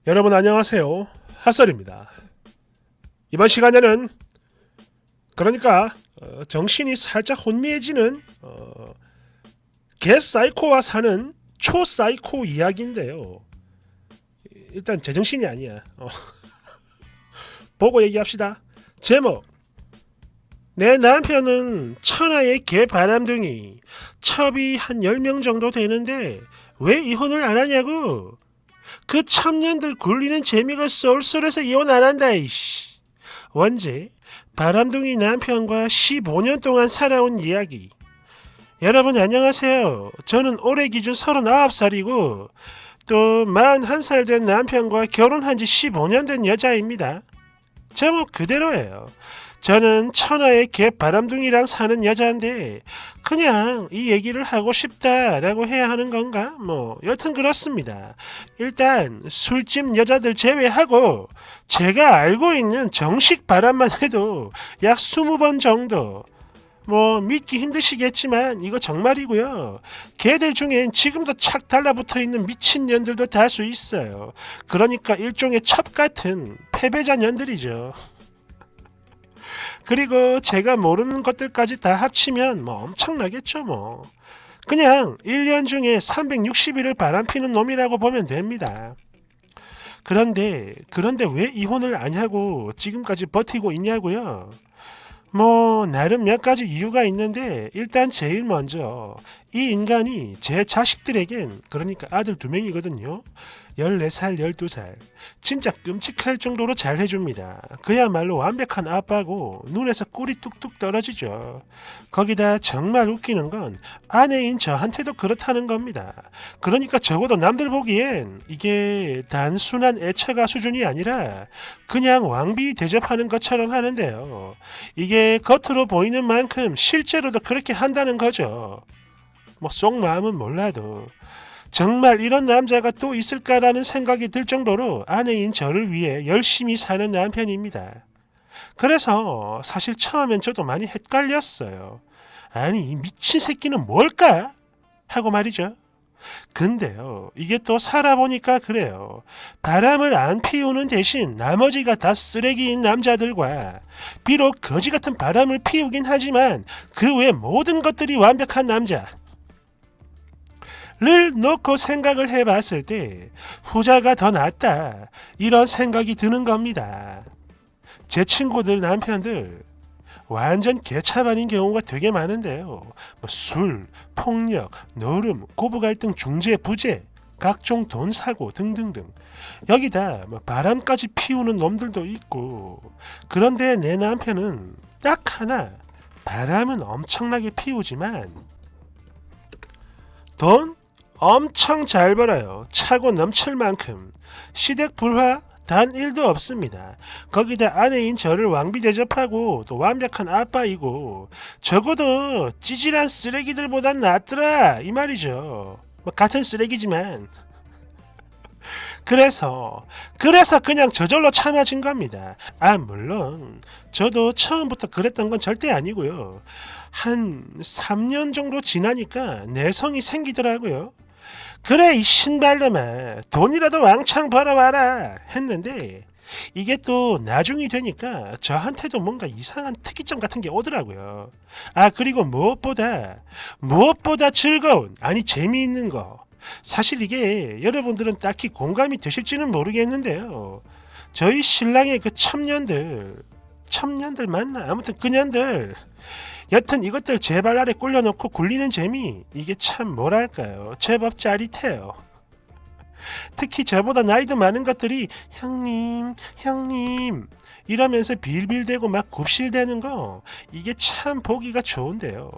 여러분 안녕하세요. 핫설입니다. 이번 시간에는 그러니까 정신이 살짝 혼미해지는 개사이코와 사는 초사이코 이야기인데요. 일단 제정신이 아니야. 보고 얘기합시다. 제목: 내 남편은 천하의 개바람둥이, 첩이 한 10명 정도 되는데 왜 이혼을 안 하냐고. 그 참년들 굴리는 재미가 쏠쏠해서 이혼 안 한다 이씨. 원제 바람둥이 남편과 15년 동안 살아온 이야기. 여러분 안녕하세요. 저는 올해 기준 39살이고 또 41살 된 남편과 결혼한 지 15년 된 여자입니다. 제목 그대로예요. 저는 천하의 개 바람둥이랑 사는 여자인데 그냥 이 얘기를 하고 싶다라고 해야 하는 건가? 여튼 그렇습니다. 일단 술집 여자들 제외하고 제가 알고 있는 정식 바람만 해도 약 20번 정도. 믿기 힘드시겠지만 이거 정말이고요. 걔들 중엔 지금도 착 달라붙어 있는 미친년들도 다수 있어요. 그러니까 일종의 첩 같은 패배자 년들이죠. 그리고 제가 모르는 것들까지 다 합치면 엄청나겠죠. 그냥 1년 중에 360일을 바람피는 놈이라고 보면 됩니다. 그런데 왜 이혼을 안 하고 지금까지 버티고 있냐고요? 나름 몇 가지 이유가 있는데 일단 제일 먼저 이 인간이 제 자식들에겐, 그러니까 아들 2명이거든요. 14살, 12살. 진짜 끔찍할 정도로 잘 해줍니다. 그야말로 완벽한 아빠고 눈에서 꿀이 뚝뚝 떨어지죠. 거기다 정말 웃기는 건 아내인 저한테도 그렇다는 겁니다. 그러니까 적어도 남들 보기엔 이게 단순한 애처가 수준이 아니라 그냥 왕비 대접하는 것처럼 하는데요. 이게 겉으로 보이는 만큼 실제로도 그렇게 한다는 거죠. 속 마음은 몰라도 정말 이런 남자가 또 있을까라는 생각이 들 정도로 아내인 저를 위해 열심히 사는 남편입니다. 그래서 사실 처음엔 저도 많이 헷갈렸어요. 아니 이 미친 새끼는 뭘까? 하고 말이죠. 근데요, 이게 또 살아보니까 그래요. 바람을 안 피우는 대신 나머지가 다 쓰레기인 남자들과 비록 거지 같은 바람을 피우긴 하지만 그 외 모든 것들이 완벽한 남자 를 놓고 생각을 해봤을 때 후자가 더 낫다, 이런 생각이 드는 겁니다. 제 친구들 남편들 완전 개차반인 경우가 되게 많은데요. 술, 폭력, 노름, 고부갈등, 중재, 부재, 각종 돈 사고 등등등. 여기다 바람까지 피우는 놈들도 있고. 그런데 내 남편은 딱 하나, 바람은 엄청나게 피우지만 돈 엄청 잘 벌어요. 차고 넘칠 만큼. 시댁 불화 단 1도 없습니다. 거기다 아내인 저를 왕비 대접하고 또 완벽한 아빠이고 적어도 찌질한 쓰레기들보단 낫더라 이 말이죠. 같은 쓰레기지만. 그래서 그냥 저절로 참아진 겁니다. 물론 저도 처음부터 그랬던 건 절대 아니고요. 한 3년 정도 지나니까 내성이 생기더라고요. 그래 이 신발놈아, 돈이라도 왕창 벌어와라 했는데 이게 또 나중이 되니까 저한테도 뭔가 이상한 특이점 같은 게 오더라고요. 그리고 무엇보다 즐거운, 아니 재미있는 거, 사실 이게 여러분들은 딱히 공감이 되실지는 모르겠는데요. 저희 신랑의 그 첩년들 맞나? 아무튼 그년들, 여튼 이것들 제 발 아래 꼴려놓고 굴리는 재미, 이게 참 뭐랄까요, 제법 짜릿해요. 특히 저보다 나이도 많은 것들이 형님 이러면서 빌빌대고 막 굽실대는 거, 이게 참 보기가 좋은데요.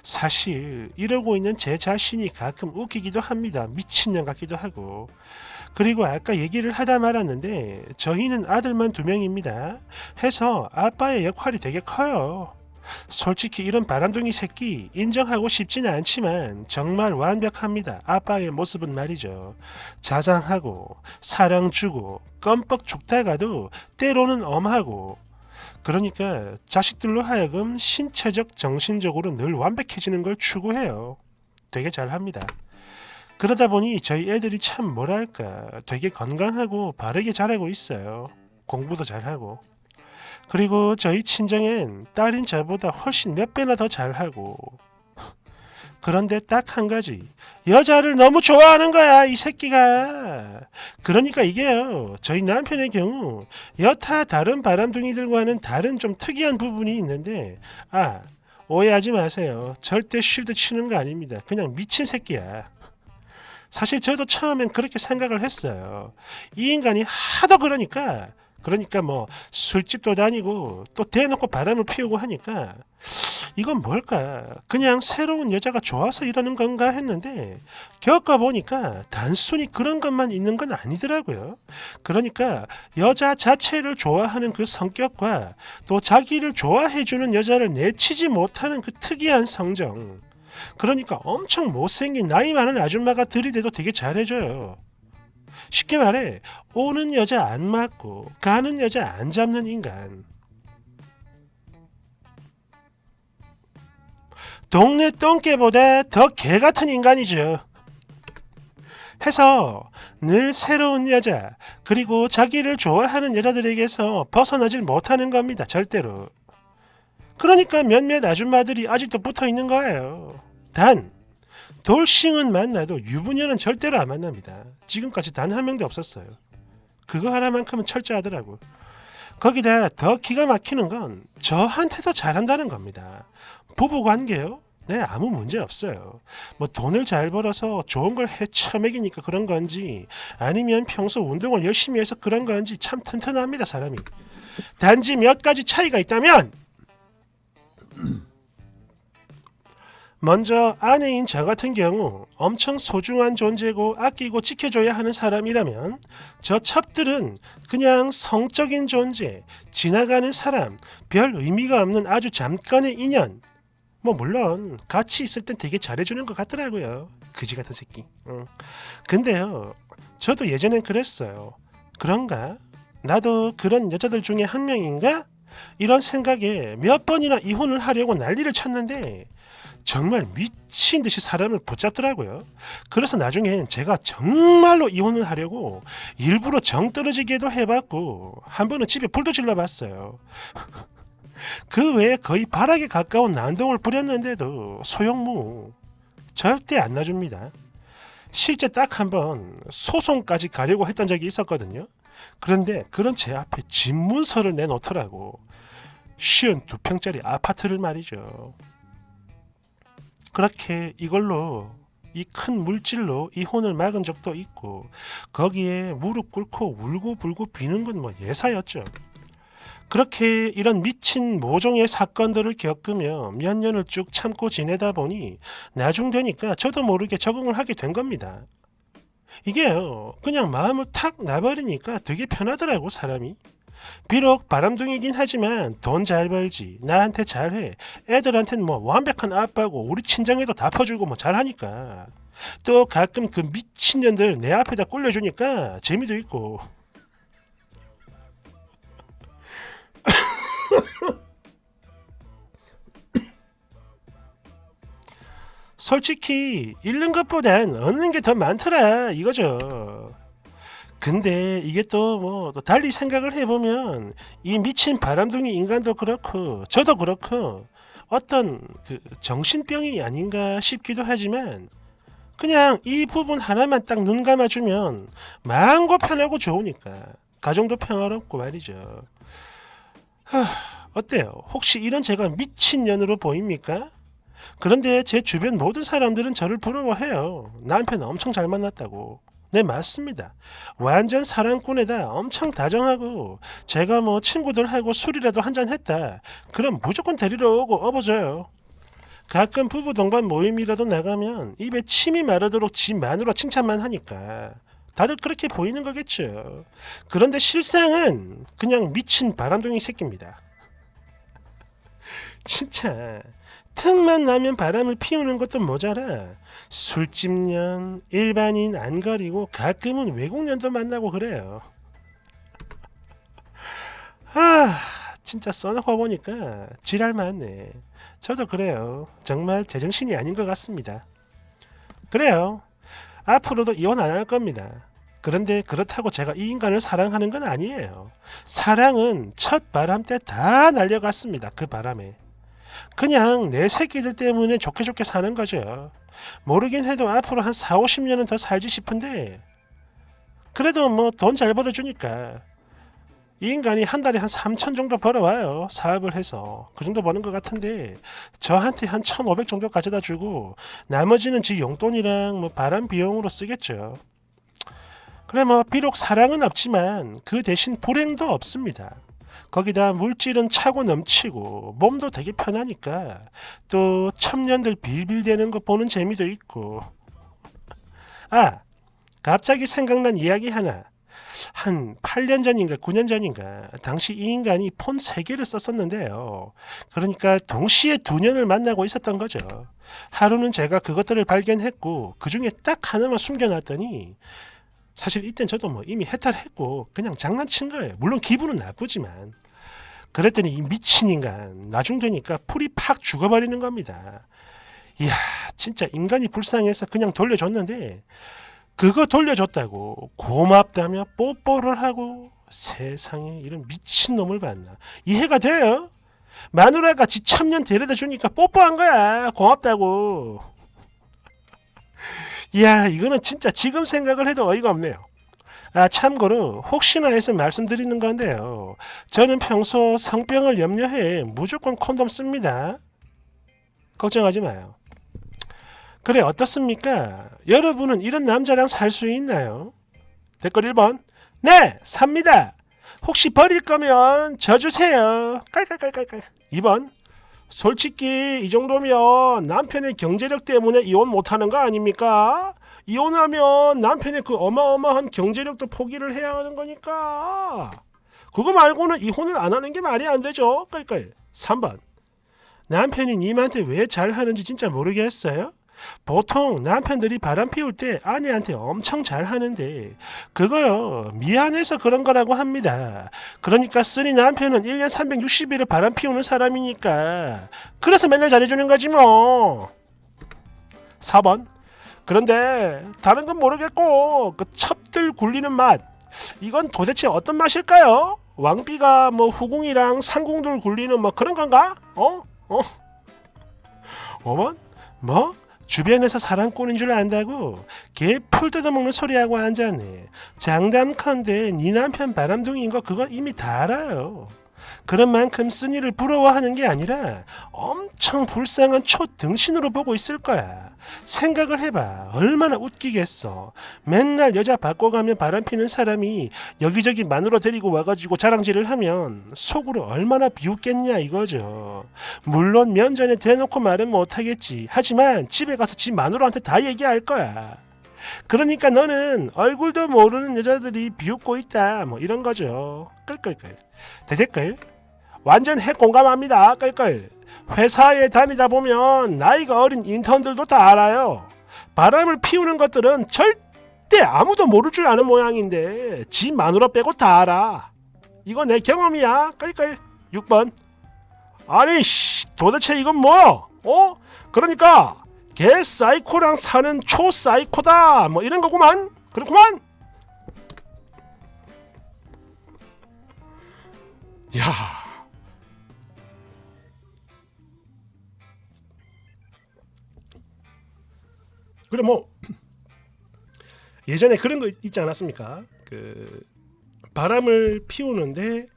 사실 이러고 있는 제 자신이 가끔 웃기기도 합니다. 미친년 같기도 하고. 그리고 아까 얘기를 하다 말았는데 저희는 아들만 2명입니다. 해서 아빠의 역할이 되게 커요. 솔직히 이런 바람둥이 새끼 인정하고 싶지는 않지만 정말 완벽합니다. 아빠의 모습은 말이죠. 자상하고 사랑 주고 껌뻑 죽다가도 때로는 엄하고, 그러니까 자식들로 하여금 신체적 정신적으로 늘 완벽해지는 걸 추구해요. 되게 잘합니다. 그러다 보니 저희 애들이 참 뭐랄까 되게 건강하고 바르게 자라고 있어요. 공부도 잘하고. 그리고 저희 친정엔 딸인 저보다 훨씬 몇 배나 더 잘하고. 그런데 딱 한 가지. 여자를 너무 좋아하는 거야, 이 새끼가. 그러니까 이게요. 저희 남편의 경우 여타 다른 바람둥이들과는 다른 좀 특이한 부분이 있는데 오해하지 마세요. 절대 쉴드 치는 거 아닙니다. 그냥 미친 새끼야. 사실 저도 처음엔 그렇게 생각을 했어요. 이 인간이 하도 그러니까 뭐 술집도 다니고 또 대놓고 바람을 피우고 하니까 이건 뭘까? 그냥 새로운 여자가 좋아서 이러는 건가 했는데 겪어보니까 단순히 그런 것만 있는 건 아니더라고요. 그러니까 여자 자체를 좋아하는 그 성격과 또 자기를 좋아해주는 여자를 내치지 못하는 그 특이한 성정. 그러니까 엄청 못생긴 나이 많은 아줌마가 들이대도 되게 잘해줘요. 쉽게 말해 오는 여자 안 맞고 가는 여자 안 잡는 인간. 동네 똥개보다 더 개같은 인간이죠. 해서 늘 새로운 여자 그리고 자기를 좋아하는 여자들에게서 벗어나질 못하는 겁니다. 절대로. 그러니까 몇몇 아줌마들이 아직도 붙어있는 거예요. 단 돌싱은 만나도 유부녀는 절대로 안 만납니다. 지금까지 단 한 명도 없었어요. 그거 하나만큼은 철저하더라고. 거기다 더 기가 막히는 건 저한테도 잘한다는 겁니다. 부부관계요? 네, 아무 문제 없어요. 뭐 돈을 잘 벌어서 좋은 걸 헤쳐먹이니까 그런 건지 아니면 평소 운동을 열심히 해서 그런 건지 참 튼튼합니다, 사람이. 단지 몇 가지 차이가 있다면 먼저 아내인 저 같은 경우 엄청 소중한 존재고 아끼고 지켜줘야 하는 사람이라면 저 첩들은 그냥 성적인 존재, 지나가는 사람, 별 의미가 없는 아주 잠깐의 인연. 뭐 물론 같이 있을 땐 되게 잘해주는 것 같더라고요. 그지 같은 새끼. 근데요, 저도 예전엔 그랬어요. 그런가? 나도 그런 여자들 중에 한 명인가? 이런 생각에 몇 번이나 이혼을 하려고 난리를 쳤는데 정말 미친 듯이 사람을 붙잡더라고요. 그래서 나중엔 제가 정말로 이혼을 하려고 일부러 정 떨어지게도 해봤고 한 번은 집에 불도 질러봤어요. 그 외에 거의 발악에 가까운 난동을 부렸는데도 소용무. 절대 안 놔줍니다. 실제 딱 한 번 소송까지 가려고 했던 적이 있었거든요. 그런데 그런 제 앞에 집문서를 내놓더라고. 52평짜리 아파트를 말이죠. 그렇게 이걸로 이 큰 물질로 이혼을 막은 적도 있고 거기에 무릎 꿇고 울고 불고 비는 건 뭐 예사였죠. 그렇게 이런 미친 모종의 사건들을 겪으며 몇 년을 쭉 참고 지내다 보니 나중 되니까 저도 모르게 적응을 하게 된 겁니다. 이게요, 그냥 마음을 탁 놔버리니까 되게 편하더라고, 사람이. 비록 바람둥이긴 하지만 돈 잘 벌지, 나한테 잘해, 애들한테는 뭐 완벽한 아빠고 우리 친정에도 다 퍼주고 뭐 잘하니까. 또 가끔 그 미친년들 내 앞에다 꿀려주니까 재미도 있고. 솔직히 잃는 것보단 얻는 게 더 많더라 이거죠. 근데 이게 또 뭐 달리 생각을 해보면 이 미친 바람둥이 인간도 그렇고 저도 그렇고 어떤 그 정신병이 아닌가 싶기도 하지만 그냥 이 부분 하나만 딱 눈 감아주면 마음고 편하고 좋으니까 가정도 평화롭고 말이죠. 어때요? 혹시 이런 제가 미친년으로 보입니까? 그런데 제 주변 모든 사람들은 저를 부러워해요. 남편 엄청 잘 만났다고. 네, 맞습니다. 완전 사랑꾼에다 엄청 다정하고 제가 뭐 친구들하고 술이라도 한잔 했다. 그럼 무조건 데리러 오고 업어줘요. 가끔 부부 동반 모임이라도 나가면 입에 침이 마르도록 지 마누라 칭찬만 하니까 다들 그렇게 보이는 거겠죠. 그런데 실상은 그냥 미친 바람둥이 새끼입니다. 진짜 틈만 나면 바람을 피우는 것도 모자라 술집년, 일반인 안 가리고 가끔은 외국년도 만나고 그래요. 진짜 써놓고 보니까 지랄 많네. 저도 그래요. 정말 제정신이 아닌 것 같습니다. 그래요. 앞으로도 이혼 안 할 겁니다. 그런데 그렇다고 제가 이 인간을 사랑하는 건 아니에요. 사랑은 첫 바람 때 다 날려갔습니다. 그 바람에. 그냥 내 새끼들 때문에 좋게 좋게 사는 거죠. 모르긴 해도 앞으로 한 4, 50년은 더 살지 싶은데 그래도 뭐 돈 잘 벌어주니까 이 인간이 한 달에 한 3천 정도 벌어와요. 사업을 해서. 그 정도 버는 것 같은데 저한테 한 1,500 정도 가져다 주고 나머지는 지 용돈이랑 뭐 바람 비용으로 쓰겠죠. 그래 뭐 비록 사랑은 없지만 그 대신 불행도 없습니다. 거기다 물질은 차고 넘치고 몸도 되게 편하니까 또 첨년들 빌빌대는 거 보는 재미도 있고. 아, 갑자기 생각난 이야기 하나. 한 8년 전인가 9년 전인가 당시 이 인간이 폰 3개를 썼었는데요. 그러니까 동시에 두 년을 만나고 있었던 거죠. 하루는 제가 그것들을 발견했고 그 중에 딱 하나만 숨겨놨더니 사실 이땐 저도 뭐 이미 해탈했고 그냥 장난친 거예요. 물론 기분은 나쁘지만. 그랬더니 이 미친 인간 나중 되니까 풀이 팍 죽어버리는 겁니다. 이야 진짜 인간이 불쌍해서 그냥 돌려줬는데 그거 돌려줬다고 고맙다며 뽀뽀를 하고 세상에 이런 미친놈을 봤나. 이해가 돼요? 마누라가 지 천년 데려다 주니까 뽀뽀한 거야. 고맙다고. 이야 이거는 진짜 지금 생각을 해도 어이가 없네요. 아 참고로 혹시나 해서 말씀드리는 건데요. 저는 평소 성병을 염려해 무조건 콘돔 씁니다. 걱정하지 마요. 그래 어떻습니까? 여러분은 이런 남자랑 살 수 있나요? 댓글 1번 네 삽니다. 혹시 버릴 거면 저 주세요. 깔깔깔깔깔. 2번 솔직히 이 정도면 남편의 경제력 때문에 이혼 못하는 거 아닙니까? 이혼하면 남편의 그 어마어마한 경제력도 포기를 해야 하는 거니까 그거 말고는 이혼을 안 하는 게 말이 안 되죠. 깔깔. 3번 남편이 님한테 왜 잘하는지 진짜 모르겠어요? 보통 남편들이 바람 피울 때 아내한테 엄청 잘하는데 그거요 미안해서 그런 거라고 합니다. 그러니까 쓰니 남편은 1년 360일을 바람 피우는 사람이니까 그래서 맨날 잘해주는 거지 뭐. 4번 그런데 다른 건 모르겠고 그 첩들 굴리는 맛 이건 도대체 어떤 맛일까요? 왕비가 뭐 후궁이랑 상궁들 굴리는 뭐 그런 건가? 5번 뭐? 주변에서 사랑꾼인 줄 안다고 걔 풀 뜯어먹는 소리하고 앉았네. 장담컨대 네 남편 바람둥이인 거 그거 이미 다 알아요. 그런 만큼 쓴이를 부러워하는 게 아니라 엄청 불쌍한 초등신으로 보고 있을 거야. 생각을 해봐. 얼마나 웃기겠어. 맨날 여자 바꿔가며 바람피는 사람이 여기저기 마누라 데리고 와가지고 자랑질을 하면 속으로 얼마나 비웃겠냐 이거죠. 물론 면전에 대놓고 말은 못하겠지. 하지만 집에 가서 지 마누라한테 다 얘기할 거야. 그러니까 너는 얼굴도 모르는 여자들이 비웃고 있다 뭐 이런 거죠. 끌끌끌. 대댓글 완전 핵공감합니다. 끌끌. 회사에 다니다 보면 나이가 어린 인턴들도 다 알아요. 바람을 피우는 것들은 절대 아무도 모를 줄 아는 모양인데 지 마누라 빼고 다 알아. 이거 내 경험이야. 끌끌. 6번 아니 도대체 이건 뭐야? 그러니까 개 사이코랑 사는 초 사이코다 뭐 이런 거구만. 그렇구만. 야 그래 뭐 예전에 그런 거 있지 않았습니까? 그 바람을 피우는데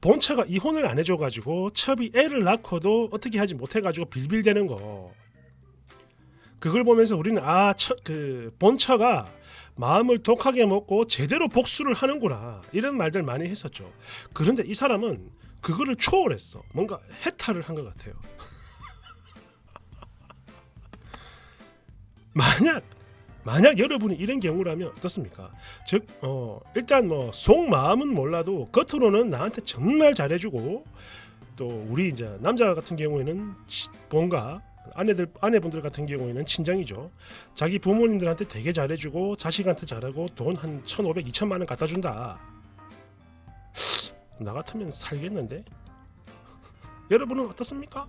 본처가 이혼을 안 해줘가지고 첩이 애를 낳고도 어떻게 하지 못해가지고 빌빌대는 거. 그걸 보면서 우리는 그 본처가 마음을 독하게 먹고 제대로 복수를 하는구나 이런 말들 많이 했었죠. 그런데 이 사람은 그거를 초월했어. 뭔가 해탈을 한 것 같아요. 만약 여러분이 이런 경우라면 어떻습니까? 즉 일단 뭐 속마음은 몰라도 겉으로는 나한테 정말 잘해주고 또 우리 이제 남자 같은 경우에는 뭔가 아내분들 같은 경우에는 친정이죠. 자기 부모님들한테 되게 잘해주고 자식한테 잘하고 돈 한 1,500, 2천만 원 갖다 준다. 나 같으면 살겠는데? 여러분은 어떻습니까?